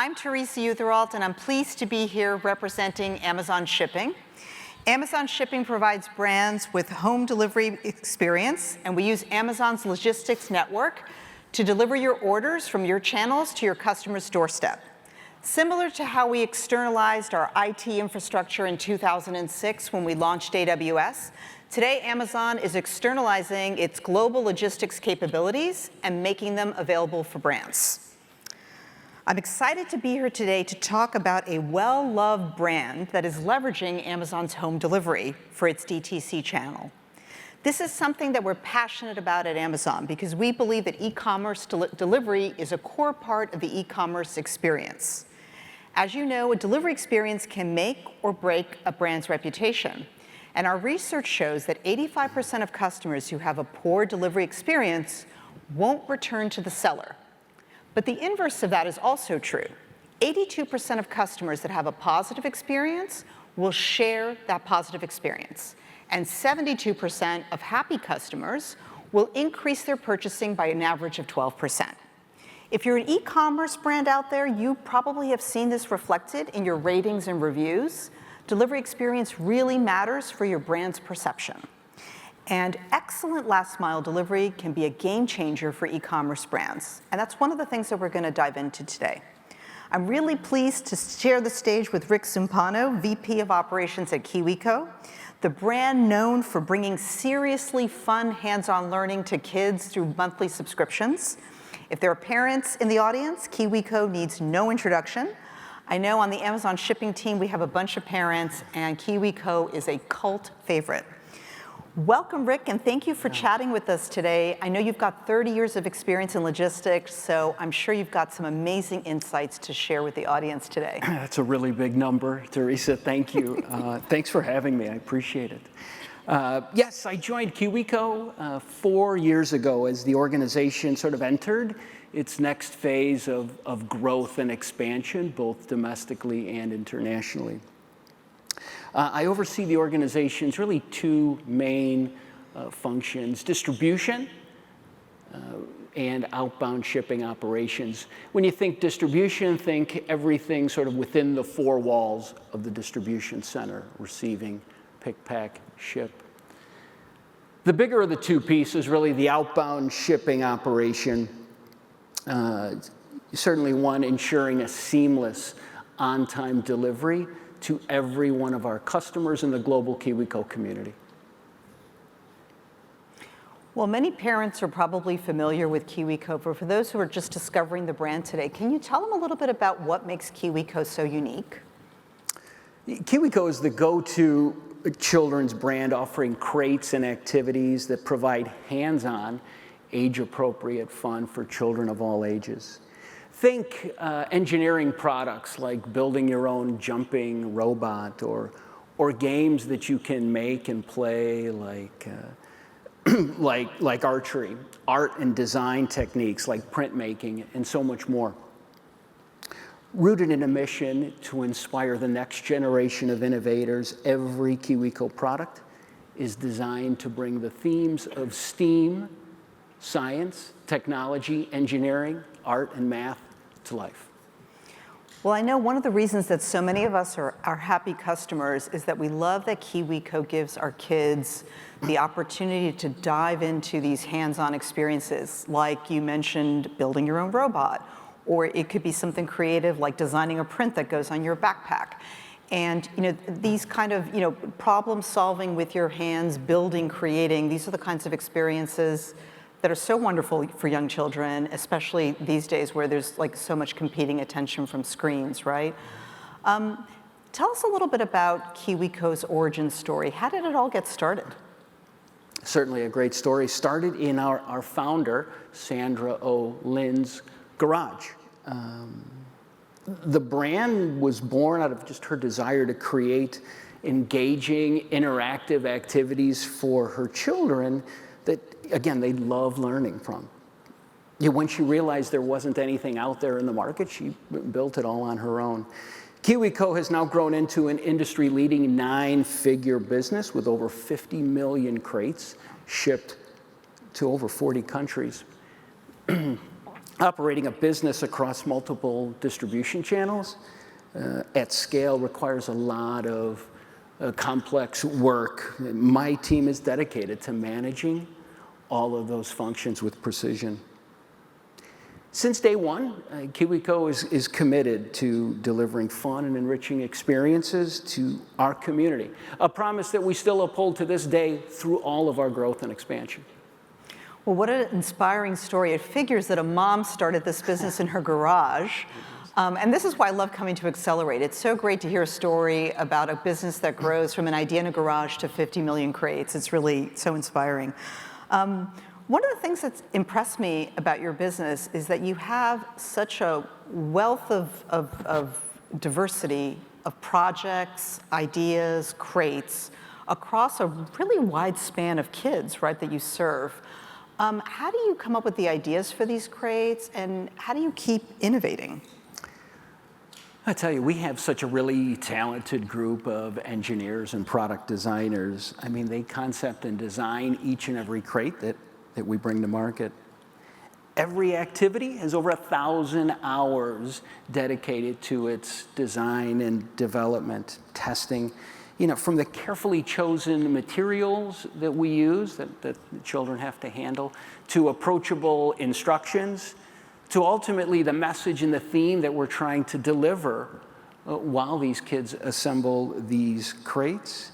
I'm Teresa Utheralt, and I'm pleased to be here representing Amazon Shipping. Amazon Shipping provides brands with home delivery experience, and we use Amazon's logistics network to deliver your orders from your channels to your customer's doorstep. Similar to how we externalized our IT infrastructure in 2006 when we launched AWS, today Amazon is externalizing its global logistics capabilities and making them available for brands. I'm excited to be here today to talk about a well-loved brand that is leveraging Amazon's home delivery for its DTC channel. This is something that we're passionate about at Amazon because we believe that e-commerce delivery is a core part of the e-commerce experience. As you know, a delivery experience can make or break a brand's reputation. And our research shows that 85% of customers who have a poor delivery experience won't return to the seller. But the inverse of that is also true. 82% of customers that have a positive experience will share that positive experience. And 72% of happy customers will increase their purchasing by an average of 12%. If you're an e-commerce brand out there, you probably have seen this reflected in your ratings and reviews. Delivery experience really matters for your brand's perception. And excellent last mile delivery can be a game changer for e-commerce brands. And that's one of the things that we're going to dive into today. I'm really pleased to share the stage with Rick Zumpano, VP of Operations at KiwiCo, the brand known for bringing seriously fun hands-on learning to kids through monthly subscriptions. If there are parents in the audience, KiwiCo needs no introduction. I know on the Amazon shipping team we have a bunch of parents, and KiwiCo is a cult favorite. Welcome, Rick, and thank you for chatting with us today. I know you've got 30 years of experience in logistics, so I'm sure you've got some amazing insights to share with the audience today. That's a really big number, Teresa. Thank you. Thanks for having me. I appreciate it. Yes, I joined KiwiCo 4 years ago as the organization sort of entered its next phase of growth and expansion, both domestically and internationally. I oversee the organization's really two main functions: distribution and outbound shipping operations. When you think distribution, think everything sort of within the four walls of the distribution center: receiving, pick, pack, ship. The bigger of the two pieces, really the outbound shipping operation, certainly one ensuring a seamless on-time delivery to every one of our customers in the global KiwiCo community. Well, many parents are probably familiar with KiwiCo, but for those who are just discovering the brand today, can you tell them a little bit about what makes KiwiCo so unique? KiwiCo is the go-to children's brand offering crates and activities that provide hands-on, age-appropriate fun for children of all ages. Think engineering products like building your own jumping robot, or games that you can make and play like archery, art and design techniques like printmaking, and so much more. Rooted in a mission to inspire the next generation of innovators, every KiwiCo product is designed to bring the themes of STEAM, science, technology, engineering, art, and math to life. Well, I know one of the reasons that so many of us are happy customers is that we love that KiwiCo gives our kids the opportunity to dive into these hands-on experiences, like you mentioned, building your own robot, or it could be something creative like designing a print that goes on your backpack. And these kind of problem solving with your hands, building, creating, these are the kinds of experiences that are so wonderful for young children, especially these days where there's like so much competing attention from screens, right? Tell us a little bit about KiwiCo's origin story. How did it all get started? Certainly a great story. Started in our founder, Sandra O. Lynn's garage. The brand was born out of just her desire to create engaging, interactive activities for her children that, again, they love learning from. When she realized there wasn't anything out there in the market, she built it all on her own. KiwiCo has now grown into an industry-leading 9-figure business with over 50 million crates shipped to over 40 countries. Operating a business across multiple distribution channels at scale requires a lot of complex work. My team is dedicated to managing all of those functions with precision. Since day one, KiwiCo is committed to delivering fun and enriching experiences to our community, a promise that we still uphold to this day through all of our growth and expansion. Well, what an inspiring story. It figures that a mom started this business in her garage. And this is why I love coming to Accelerate. It's so great to hear a story about a business that grows from an idea in a garage to 50 million crates. It's really so inspiring. One of the things that's impressed me about your business is that you have such a wealth of diversity of projects, ideas, crates, across a really wide span of kids, right, that you serve. How do you come up with the ideas for these crates, and how do you keep innovating? I tell you, we have such a really talented group of engineers and product designers. I mean, they concept and design each and every crate that we bring to market. Every activity has over 1,000 hours dedicated to its design and development, testing. You know, from the carefully chosen materials that we use that the children have to handle, to approachable instructions, to ultimately the message and the theme that we're trying to deliver while these kids assemble these crates.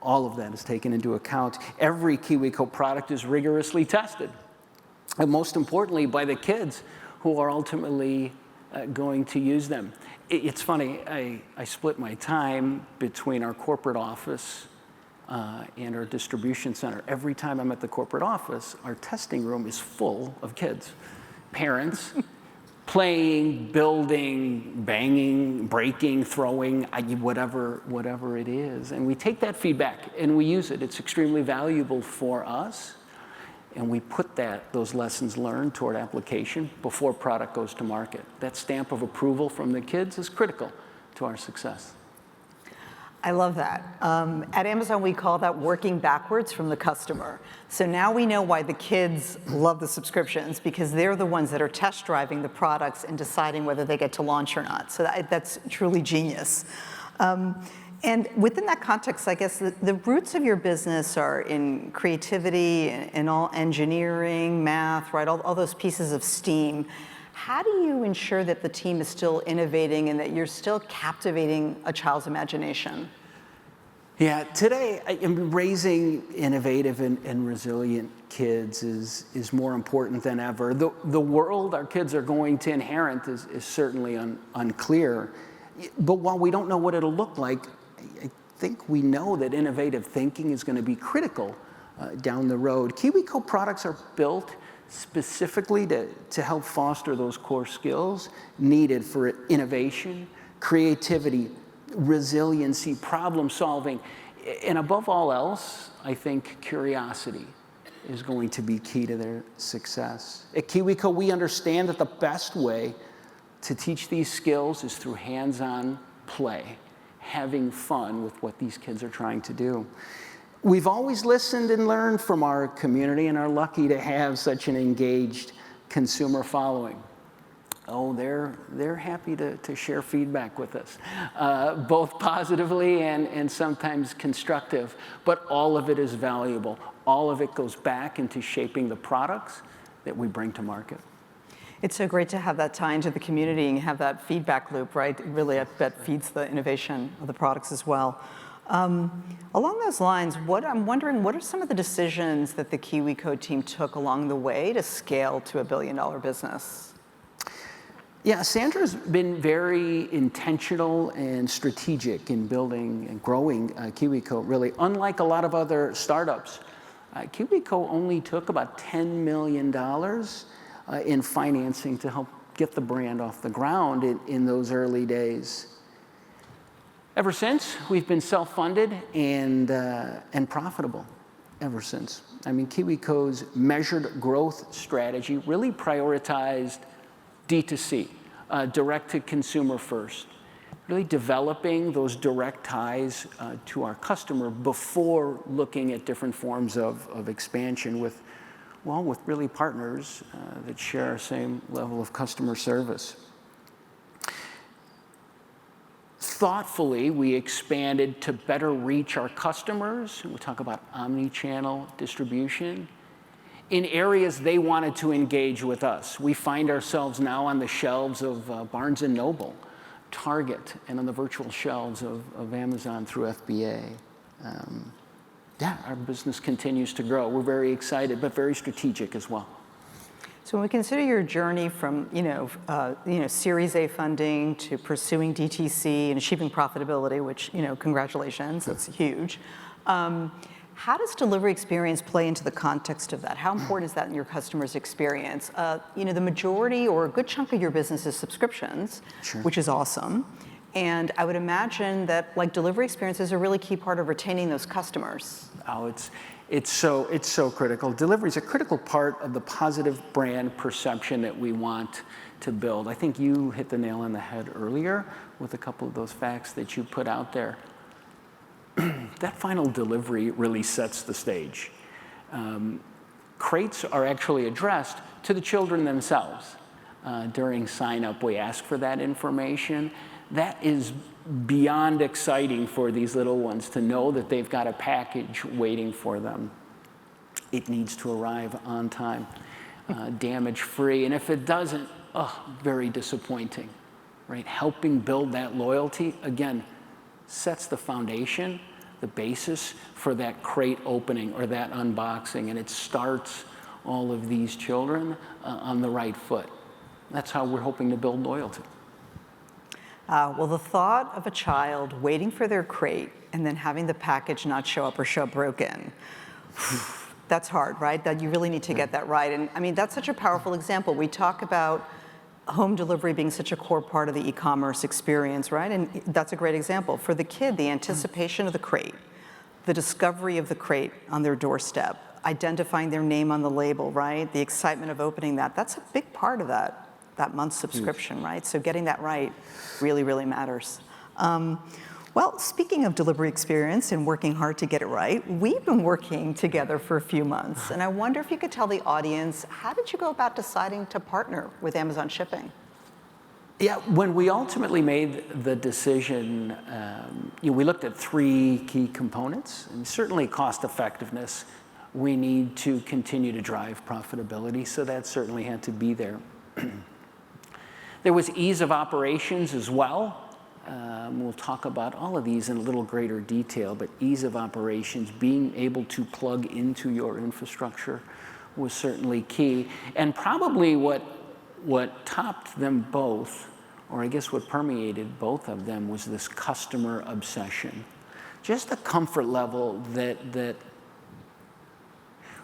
All of that is taken into account. Every KiwiCo product is rigorously tested, and most importantly, by the kids who are ultimately going to use them. It's funny, I split my time between our corporate office and our distribution center. Every time I'm at the corporate office, our testing room is full of kids, parents, playing, building, banging, breaking, throwing, whatever it is. And we take that feedback and we use it. It's extremely valuable for us. And we put those lessons learned toward application before product goes to market. That stamp of approval from the kids is critical to our success. I love that. At Amazon, we call that working backwards from the customer. So now we know why the kids love the subscriptions, because they're the ones that are test driving the products and deciding whether they get to launch or not. So that's truly genius. And within that context, I guess the roots of your business are in creativity and all engineering, math, right? All those pieces of STEAM. How do you ensure that the team is still innovating and that you're still captivating a child's imagination? Yeah, today raising innovative and resilient kids is more important than ever. The world our kids are going to inherit is certainly unclear. But while we don't know what it'll look like, I think we know that innovative thinking is going to be critical down the road. KiwiCo products are built specifically to help foster those core skills needed for innovation, creativity, resiliency, problem solving, and above all else, I think curiosity is going to be key to their success. At KiwiCo, we understand that the best way to teach these skills is through hands-on play, having fun with what these kids are trying to do. We've always listened and learned from our community and are lucky to have such an engaged consumer following. Oh, they're happy to share feedback with us, both positively and sometimes constructive, but all of it is valuable. All of it goes back into shaping the products that we bring to market. It's so great to have that tie into the community and have that feedback loop, right? Really, that feeds the innovation of the products as well. Along those lines, I'm wondering, what are some of the decisions that the KiwiCo team took along the way to scale to $1 billion business? Yeah, Sandra's been very intentional and strategic in building and growing KiwiCo, really. Unlike a lot of other startups, KiwiCo only took about $10 million in financing to help get the brand off the ground in those early days. Ever since, we've been self-funded and profitable ever since. I mean, KiwiCo's measured growth strategy really prioritized D2C, direct-to-consumer first, really developing those direct ties to our customer before looking at different forms of expansion with well, with really partners that share our same level of customer service. Thoughtfully, we expanded to better reach our customers. We'll talk about omni-channel distribution in areas they wanted to engage with us. We find ourselves now on the shelves of Barnes & Noble, Target, and on the virtual shelves of Amazon through FBA. Yeah, our business continues to grow. We're very excited, but very strategic as well. So when we consider your journey from Series A funding to pursuing DTC and achieving profitability, which congratulations, that's huge. How does delivery experience play into the context of that? How important is that in your customer's experience? The majority or a good chunk of your business is subscriptions, Sure. which is awesome. And I would imagine that delivery experience is a really key part of retaining those customers. Oh, it's so critical. Delivery is a critical part of the positive brand perception that we want to build. I think you hit the nail on the head earlier with a couple of those facts that you put out there. That final delivery really sets the stage. Crates are actually addressed to the children themselves. During sign-up, we ask for that information. That is beyond exciting for these little ones to know that they've got a package waiting for them. It needs to arrive on time, damage-free, and if it doesn't, very disappointing, right? Helping build that loyalty, again, sets the foundation, the basis for that crate opening or that unboxing, and it starts all of these children on the right foot. That's how we're hoping to build loyalty. Well, the thought of a child waiting for their crate and then having the package not show up or show up broken, that's hard, right? That you really need to get that right. And I mean, that's such a powerful example. We talk about home delivery being such a core part of the e-commerce experience, right? And that's a great example. For the kid, the anticipation of the crate, the discovery of the crate on their doorstep, identifying their name on the label, right? The excitement of opening that's a big part of that month's subscription, right? So getting that right really, really matters. Well, speaking of delivery experience and working hard to get it right, we've been working together for a few months, and I wonder if you could tell the audience, how did you go about deciding to partner with Amazon Shipping? Yeah, when we ultimately made the decision, we looked at three key components, and certainly cost effectiveness. We need to continue to drive profitability, so that certainly had to be there. There was ease of operations as well. We'll talk about all of these in a little greater detail, but ease of operations, being able to plug into your infrastructure was certainly key. And probably what topped them both, or I guess what permeated both of them, was this customer obsession. Just a comfort level that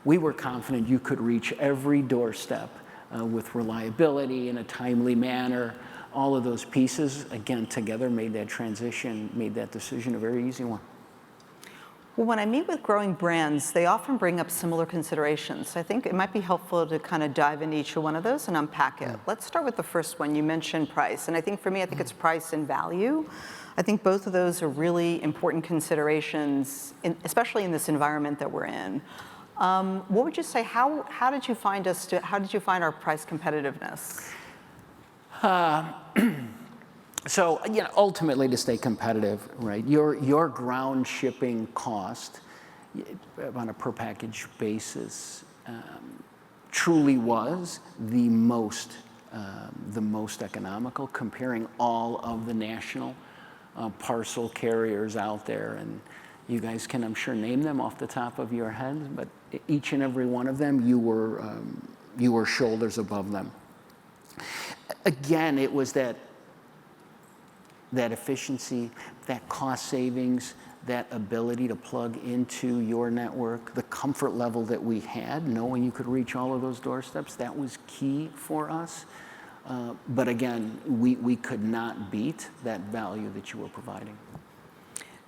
we were confident you could reach every doorstep with reliability in a timely manner. All of those pieces, again, together made that transition, made that decision a very easy one. Well, when I meet with growing brands, they often bring up similar considerations. I think it might be helpful to kind of dive into each one of those and unpack it. Let's start with the first one. You mentioned price, and I think for me, it's price and value. I think both of those are really important considerations, especially in this environment that we're in. What would you say? How did you find how did you find our price competitiveness? So, ultimately to stay competitive, right? Your ground shipping cost on a per package basis truly was the most economical, comparing all of the national parcel carriers out there. And you guys can, I'm sure, name them off the top of your head, but each and every one of them, you were shoulders above them. Again, it was that efficiency, that cost savings, that ability to plug into your network, the comfort level that we had, knowing you could reach all of those doorsteps, that was key for us. But again, we could not beat that value that you were providing.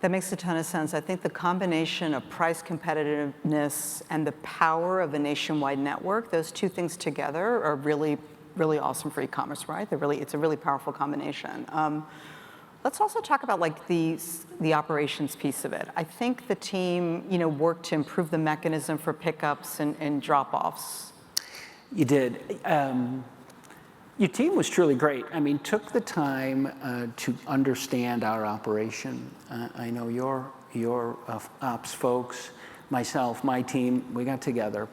That makes a ton of sense. I think the combination of price competitiveness and the power of a nationwide network, those two things together are really, really awesome for e-commerce, right? It's a really powerful combination. Let's also talk about like the operations piece of it. I think the team, worked to improve the mechanism for pickups and drop-offs. You did. Your team was truly great. I mean, took the time to understand our operation. I know your ops folks, myself, my team, we got together,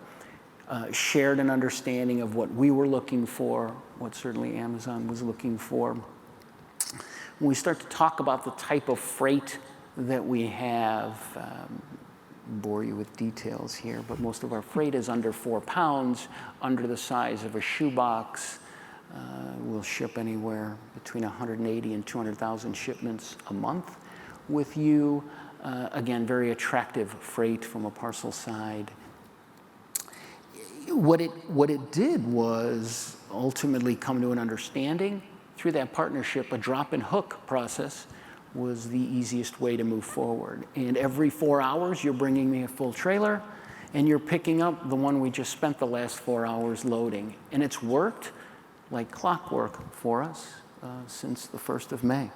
shared an understanding of what we were looking for, what certainly Amazon was looking for. When we start to talk about the type of freight that we have, bore you with details here, but most of our freight is under 4 pounds, under the size of a shoebox. We'll ship anywhere between 180 and 200,000 shipments a month with you. Again, very attractive freight from a parcel side. What it did was ultimately come to an understanding. Through that partnership, a drop and hook process was the easiest way to move forward. And every 4 hours, you're bringing me a full trailer, and you're picking up the one we just spent the last 4 hours loading. And it's worked like clockwork for us since the 1st of May.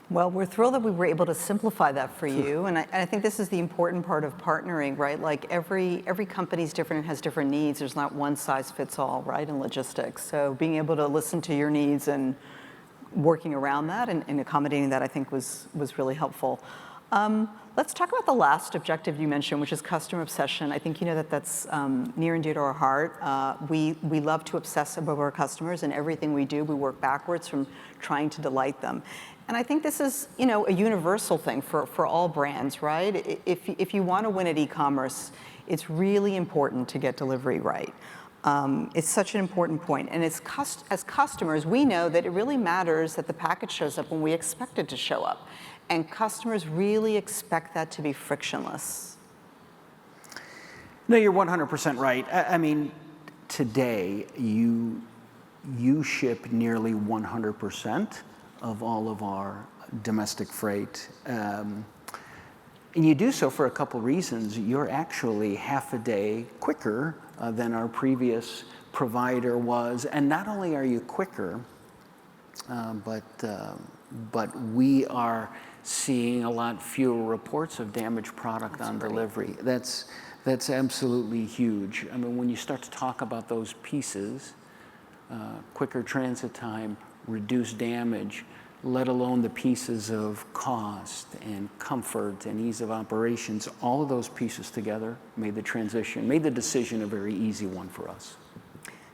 Well, we're thrilled that we were able to simplify that for you, and I think this is the important part of partnering, right? Like every company's different and has different needs. There's not one size fits all, right, in logistics. So being able to listen to your needs and working around that and accommodating that, I think was really helpful. Let's talk about the last objective you mentioned, which is customer obsession. I think you know that's near and dear to our heart. We love to obsess about our customers, and everything we do, we work backwards from trying to delight them. And I think this is, a universal thing for all brands, right? If you want to win at e-commerce, it's really important to get delivery right. It's such an important point. And as customers, we know that it really matters that the package shows up when we expect it to show up. And customers really expect that to be frictionless. No, you're 100% right. I mean, today, you ship nearly 100% of all of our domestic freight. And you do so for a couple reasons. You're actually half a day quicker than our previous provider was. And not only are you quicker, but we are seeing a lot fewer reports of damaged product on delivery. That's absolutely huge. I mean, when you start to talk about those pieces, quicker transit time, reduced damage, let alone the pieces of cost and comfort and ease of operations, all of those pieces together made the transition, made the decision a very easy one for us.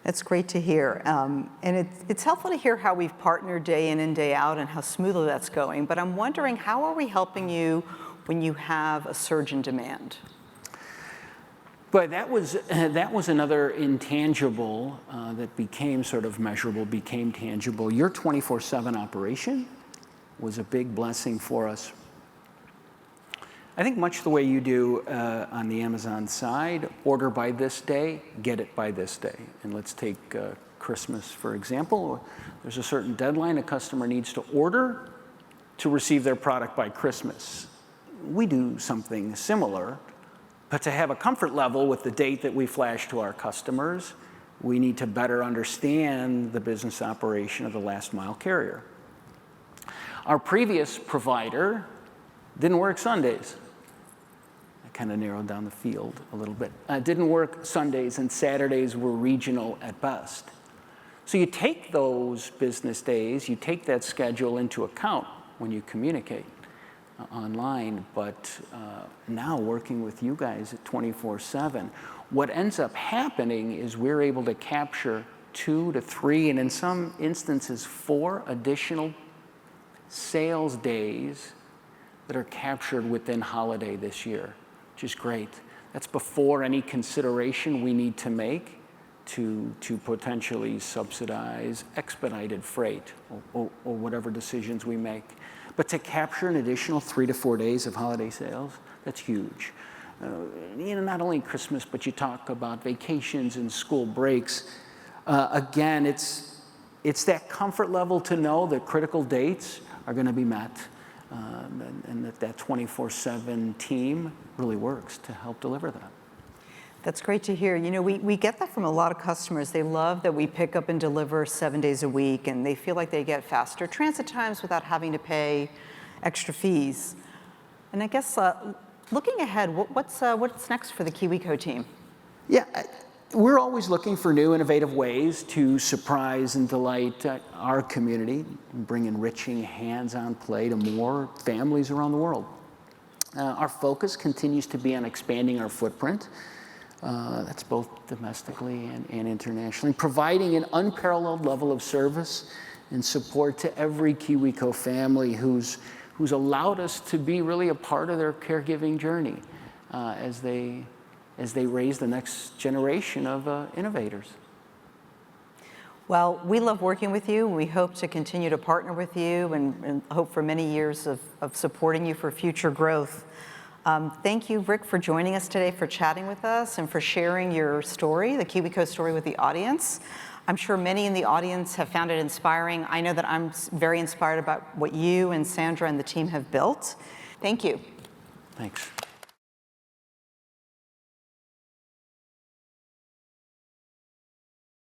That's great to hear. And it's helpful to hear how we've partnered day in and day out and how smoothly that's going. But I'm wondering, how are we helping you when you have a surge in demand? But that was another intangible that became sort of measurable, became tangible. Your 24/7 operation was a big blessing for us. I think much the way you do on the Amazon side, order by this day, get it by this day. And let's take Christmas, for example. There's a certain deadline a customer needs to order to receive their product by Christmas. We do something similar. But to have a comfort level with the date that we flash to our customers, we need to better understand the business operation of the last mile carrier. Our previous provider didn't work Sundays. I kind of narrowed down the field a little bit. Didn't work Sundays, and Saturdays were regional at best. So you take those business days, you take that schedule into account when you communicate online, but now working with you guys at 24/7, what ends up happening is we're able to capture 2 to 3, and in some instances 4 additional sales days that are captured within holiday this year, which is great. That's before any consideration we need to make to potentially subsidize expedited freight or whatever decisions we make. But to capture an additional 3 to 4 days of holiday sales, that's huge. Not only Christmas, but you talk about vacations and school breaks. Again, it's that comfort level to know that critical dates are going to be met, and that 24/7 team really works to help deliver that. That's great to hear. You know, we get that from a lot of customers. They love that we pick up and deliver 7 days a week, and they feel like they get faster transit times without having to pay extra fees. And I guess looking ahead, what's next for the KiwiCo team? Yeah, we're always looking for new innovative ways to surprise and delight our community and bring enriching hands-on play to more families around the world. Our focus continues to be on expanding our footprint. That's both domestically and internationally, providing an unparalleled level of service and support to every KiwiCo family who's allowed us to be really a part of their caregiving journey as they raise the next generation of innovators. Well, we love working with you. We hope to continue to partner with you and hope for many years of supporting you for future growth. Thank you, Rick, for joining us today, for chatting with us, and for sharing your story, the KiwiCo story, with the audience. I'm sure many in the audience have found it inspiring. I know that I'm very inspired about what you and Sandra and the team have built. Thank you. Thanks.